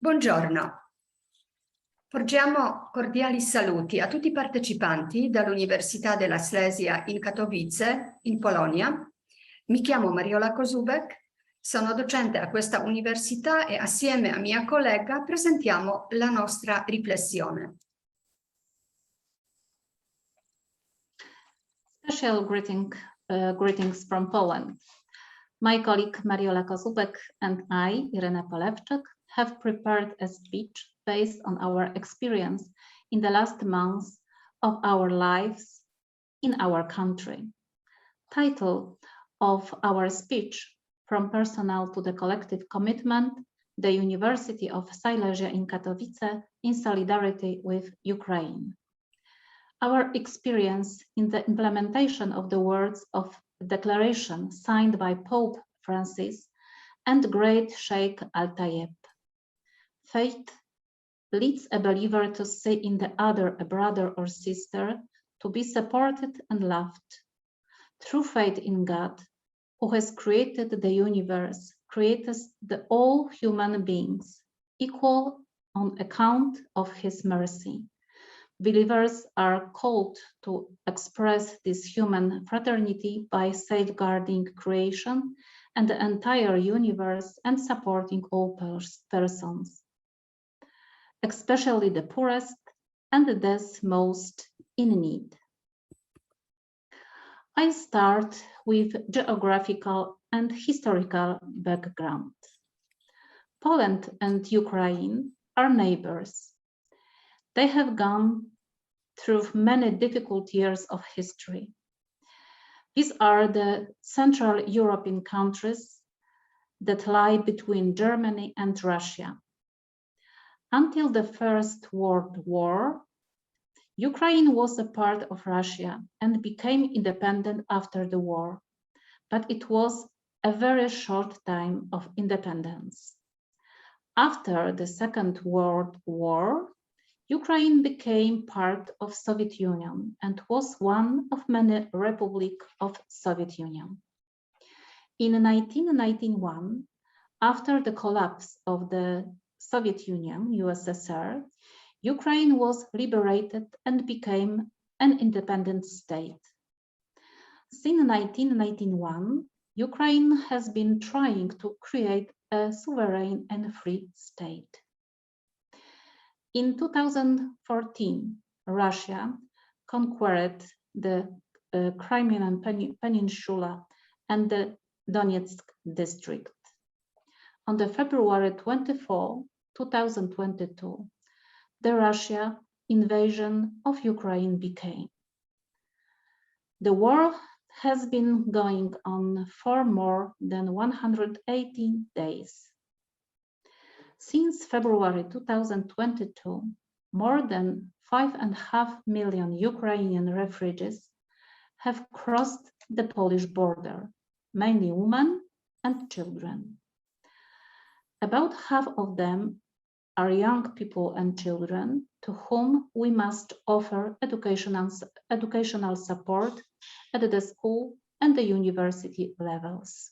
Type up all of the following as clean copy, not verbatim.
Buongiorno. Porgiamo cordiali saluti a tutti i partecipanti dall'Università della Slesia in Katowice, in Polonia. Mi chiamo Mariola Kozubek, sono docente a questa università e assieme a mia collega presentiamo la nostra riflessione. Special greetings from Poland. My colleague Mariola Kozubek and I, Irena Polewczyc, have prepared a speech based on our experience in the last months of our lives in our country. Title of our speech, From Personal to the Collective Commitment, the University of Silesia in Katowice in solidarity with Ukraine. Our experience in the implementation of the words of the declaration signed by Pope Francis and Great Sheikh Al-Tayeb. Faith leads a believer to see in the other a brother or sister, to be supported and loved. Through faith in God, who has created the universe, creates all human beings, equal on account of his mercy. Believers are called to express this human fraternity by safeguarding creation and the entire universe and supporting all persons, especially the poorest and those most in need. I start with geographical and historical background. Poland and Ukraine are neighbors. They have gone through many difficult years of history. These are the Central European countries that lie between Germany and Russia. Until the First World War, Ukraine was a part of Russia and became independent after the war, but it was a very short time of independence. After the Second World War, Ukraine became part of Soviet Union and was one of many republics of Soviet Union. In 1991, after the collapse of the Soviet Union, USSR, Ukraine was liberated and became an independent state. Since 1991, Ukraine has been trying to create a sovereign and free state. In 2014, Russia conquered the Crimean Peninsula and the Donetsk district. On the February 24, 2022, the Russia invasion of Ukraine began. The war has been going on for more than 180 days. Since February 2022, more than 5.5 million Ukrainian refugees have crossed the Polish border, mainly women and children. About half of them are young people and children to whom we must offer educational support at the school and the university levels.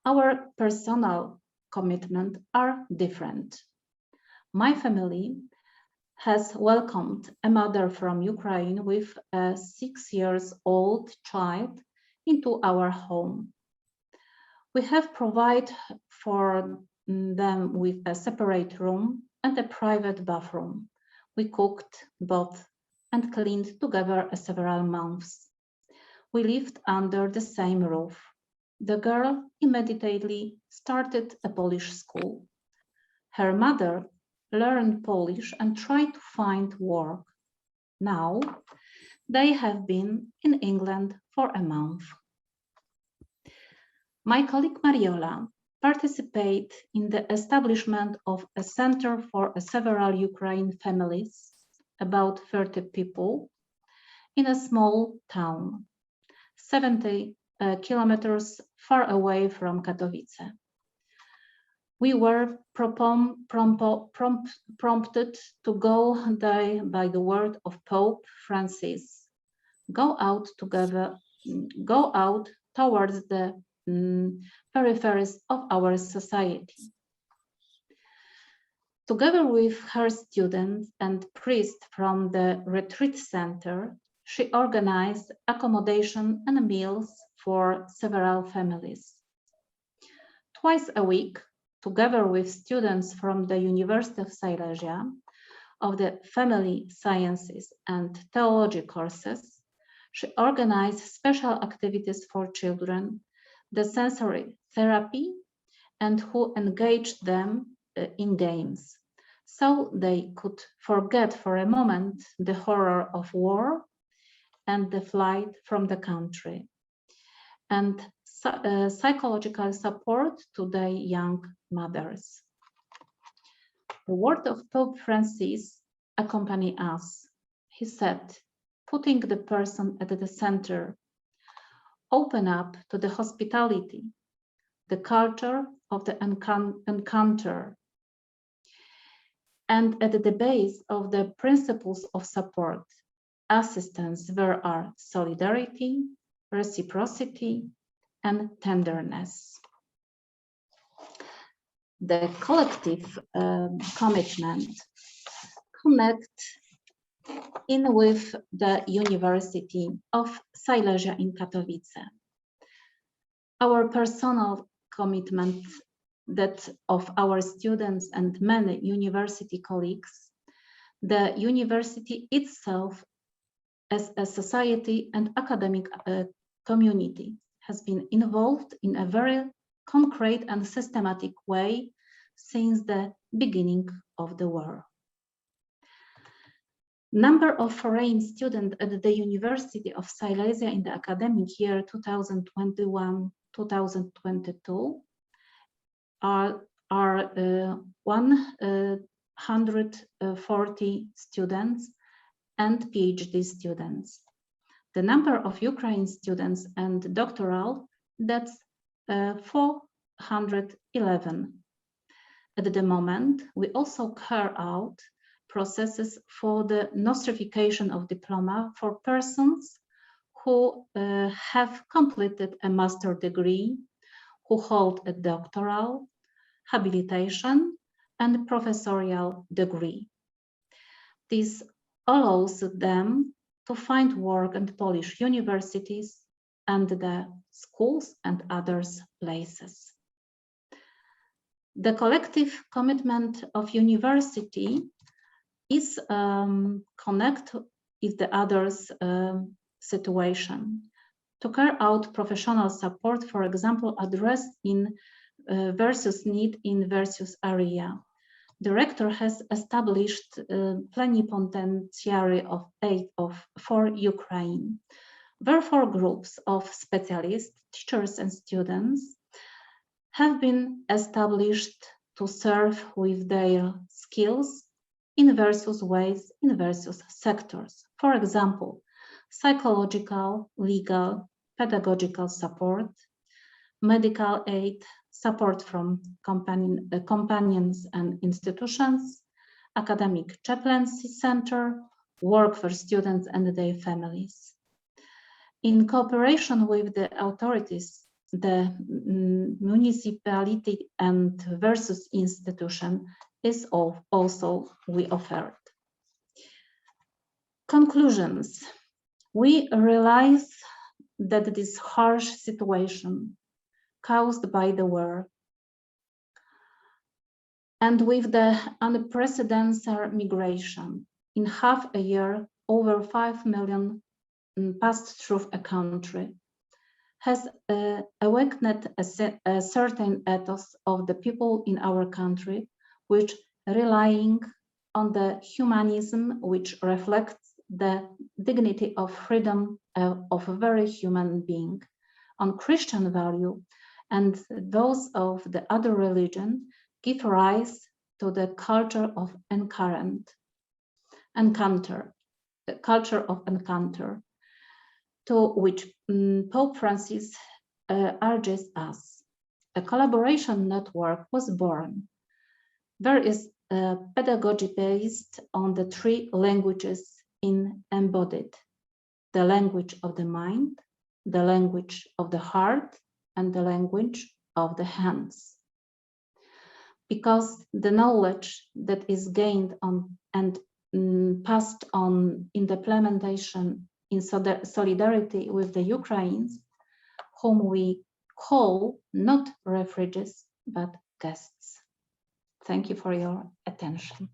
Our personal commitment are different. My family has welcomed a mother from Ukraine with a 6-year-old child into our home. We have provided for them with a separate room and a private bathroom. We cooked both and cleaned together several months. We lived under the same roof. The girl immediately started a Polish school. Her mother learned Polish and tried to find work. Now, they have been in England for a month. My colleague Mariola participated in the establishment of a center for several Ukrainian families, about 30 people, in a small town, 70 kilometers far away from Katowice. We were prompted to go there by the word of Pope Francis. Go out towards the peripheries of our society. Together with her students and priests from the retreat center, she organized accommodation and meals for several families. Twice a week, together with students from the University of Silesia, of the Family Sciences and Theology courses, she organized special activities for children, the sensory therapy, and who engaged them in games, so they could forget for a moment the horror of war and the flight from the country, and psychological support to the young mothers. The word of Pope Francis accompanied us. He said, putting the person at the center, open up to the hospitality, the culture of the encounter, and at the base of the principles of support, assistance, there are solidarity, reciprocity, and tenderness. The collective commitment connect in with the University of Silesia in Katowice. Our personal commitment, that of our students and many university colleagues, the university itself as a society and academic community has been involved in a very concrete and systematic way since the beginning of the war. Number of foreign students at the University of Silesia in the academic year 2021-2022 are 140 students and PhD students. The number of Ukrainian students and doctoral, that's 411. At the moment, we also carry out processes for the nostrification of diploma for persons who have completed a master's degree, who hold a doctoral, habilitation, and professorial degree. This allows them to find work at Polish universities and the schools and other places. The collective commitment of university is connect with the others situation to carry out professional support, for example, addressed in versus need in versus area. The rector has established plenipotentiary of aid for Ukraine. Therefore, groups of specialists, teachers and students have been established to serve with their skills in various ways, in various sectors. For example, psychological, legal, pedagogical support, medical aid, support from companions and institutions, academic chaplaincy center, work for students and their families. In cooperation with the authorities, the municipality and versus institution is also we offered. Conclusions. We realize that this harsh situation caused by the war and with the unprecedented migration, in half a year, over 5 million passed through a country, has awakened a certain ethos of the people in our country, which relying on the humanism which reflects the dignity of freedom of a very human being, on Christian value, and those of the other religion give rise to the culture of encounter, the culture of encounter, to which Pope Francis urges us. A collaboration network was born. There is a pedagogy based on the 3 languages embodied: the language of the mind, the language of the heart, and the language of the hands. because the knowledge that is gained on and passed on in the implementation in solidarity with the Ukrainians, whom we call not refugees, but guests. Thank you for your attention.